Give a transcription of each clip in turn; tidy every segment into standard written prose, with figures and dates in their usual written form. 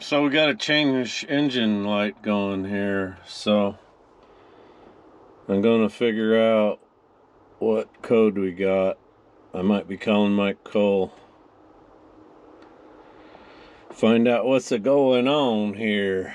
So we got a change engine light going here, so I'm gonna figure out what code we got. I might be calling Mike Cole. Find out what's going on here.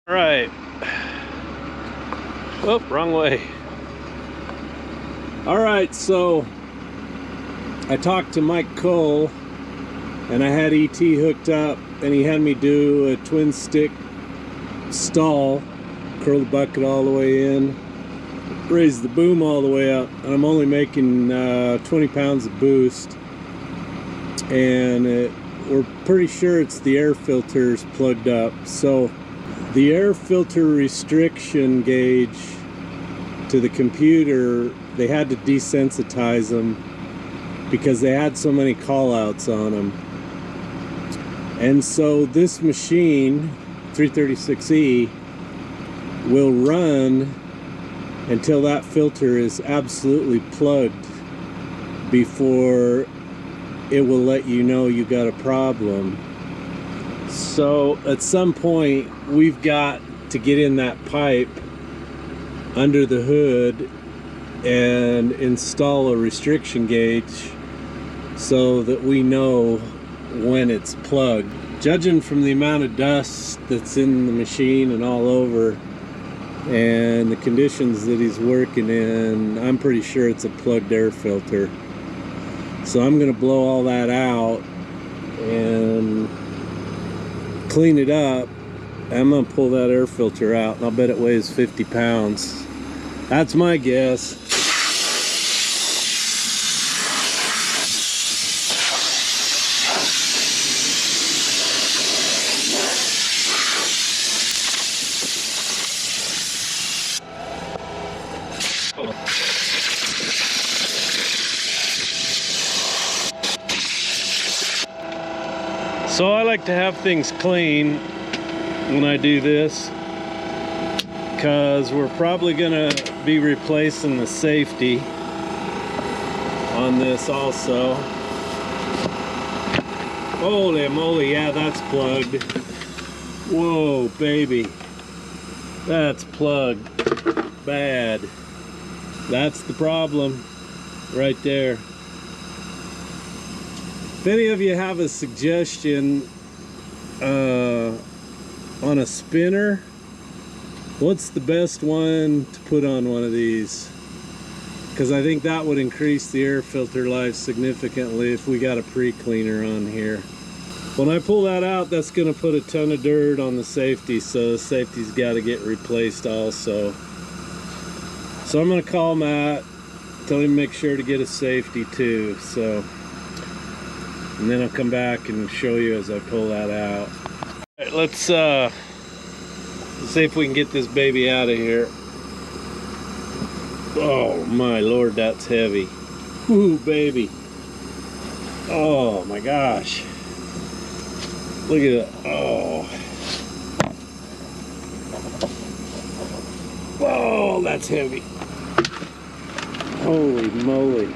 Right. Oh, wrong way. Alright, so I talked to Mike Cole and I had ET hooked up and he had me do a twin stick stall, curl the bucket all the way in, raise the boom all the way up, and I'm only making 20 pounds of boost, and we're pretty sure it's the air filters plugged up. So the air filter restriction gauge to the computer, they had to desensitize them because they had so many call outs on them. And so this machine 336E will run until that filter is absolutely plugged before it will let you know you got a problem. So at some point we've got to get in that pipe under the hood and install a restriction gauge so that we know when it's plugged. Judging from the amount of dust that's in the machine and all over and the conditions that he's working in, I'm pretty sure it's a plugged air filter. So I'm gonna blow all that out and clean it up. I'm gonna pull that air filter out, and I'll bet it weighs 50 pounds. That's my guess. So I like to have things clean when I do this, because we're probably gonna be replacing the safety on this also. Holy moly, yeah, that's plugged. Whoa, baby, that's plugged bad. That's the problem right there. If any of you have a suggestion on a spinner, what's the best one to put on one of these? Because I think that would increase the air filter life significantly if we got a pre-cleaner on here. When I pull that out, that's going to put a ton of dirt on the safety, so the safety's got to get replaced also. So I'm going to call Matt, tell him to make sure to get a safety too. So, and then I'll come back and show you as I pull that out. All right, let's see if we can get this baby out of here. Oh my Lord, that's heavy. Ooh, baby. Oh my gosh. Look at it. Oh. Whoa, that's heavy. Holy moly.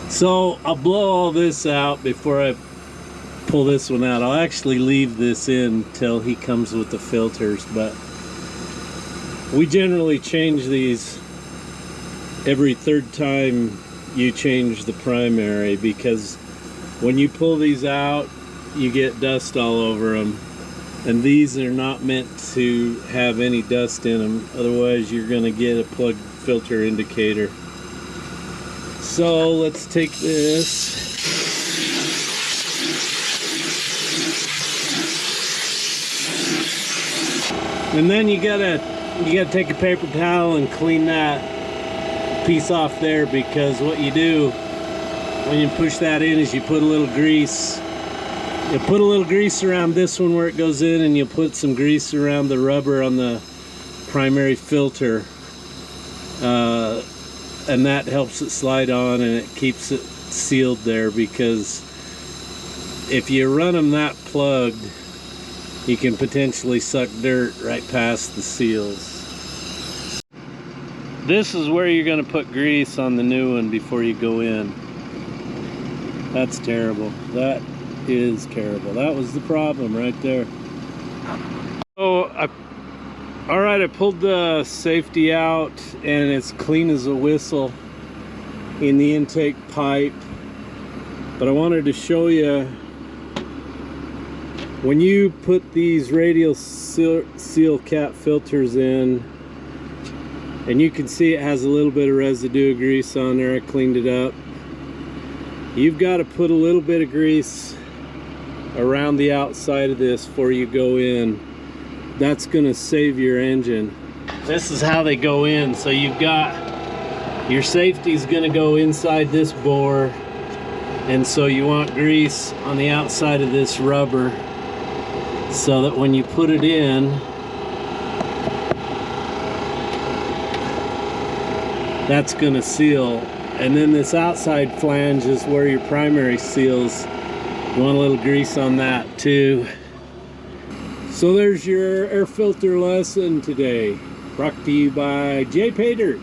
So I'll blow all this out before I pull this one out. I'll actually leave this in till he comes with the filters, but we generally change these every third time you change the primary, because when you pull these out you get dust all over them, and these are not meant to have any dust in them, otherwise you're going to get a plugged filter indicator. So let's take this. And then you gotta take a paper towel and clean that piece off there, because what you do when you push that in is you put a little grease. You put a little grease around this one where it goes in, and you'll put some grease around the rubber on the primary filter, and that helps it slide on, and it keeps it sealed there, because if you run them that plugged, you can potentially suck dirt right past the seals. This is where you're going to put grease on the new one before you go in. That's terrible. That is terrible. That was the problem right there. Oh, alright, I pulled the safety out, and it's clean as a whistle in the intake pipe. But I wanted to show you, when you put these radial seal cap filters in, and you can see it has a little bit of residue of grease on there, I cleaned it up. You've got to put a little bit of grease around the outside of this before you go in. That's going to save your engine. This is how they go in. So you've got your safety's going to go inside this bore, and so you want grease on the outside of this rubber, so that when you put it in, that's going to seal. And then this outside flange is where your primary seals. You want a little grease on that too. So there's your air filter lesson today, brought to you by Jpaydirt.